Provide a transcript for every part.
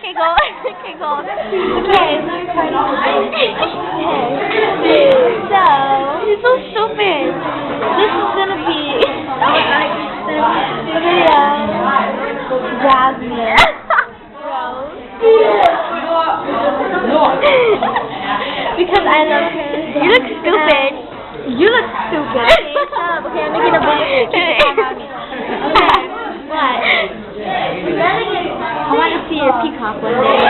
Okay, go. Okay, go. Okay, So, you're so stupid. This is gonna be Jasmine. Because I love her. You look stupid. You look stupid. Okay, shut up. Okay, I'm making a video. Okay, what? I want to see your peacock one day.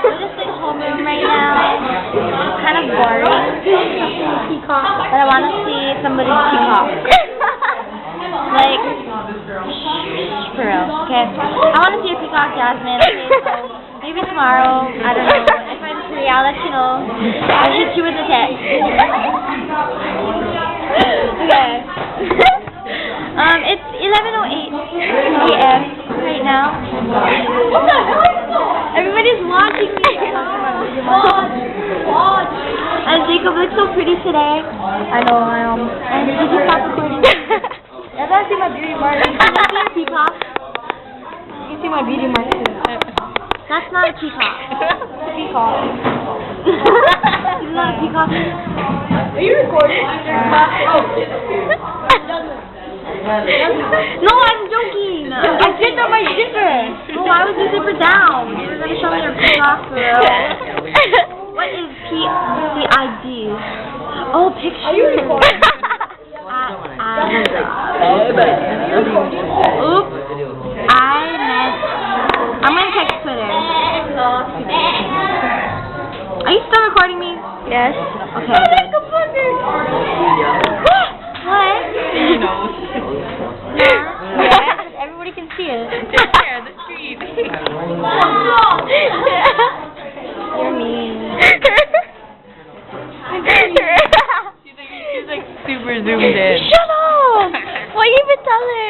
We're just in homeroom right now. It's kind of boring. Peacock. But I want to see somebody's peacock. Like, for real. Okay. I want to see a peacock, Jasmine. Okay, so maybe tomorrow. I don't know. If I'm free, I'll let you know. I'll hit you with a text. Okay. It's 11:08 p.m. right now. Everybody's watching me. And Jacob looks so pretty today. I know, I am. And did you stop recording? I want to see my beauty mark. Can you see your peacock? You can see my beauty mark too. That's not a peacock. It's a peacock. It's not a peacock. Are you recording? No, I'm joking. I picked up my zipper. Oh, why was your zipper down? You were going to show me your peacock, girl. What is PID? Oh, picture. Are you recording? Oops. I'm going to check Twitter. Are you still recording me? Yes. Okay, good. What? Yes, everybody can see it. Just there, the street. You're mean. She's like super zoomed in. Shut up! What you even tell her?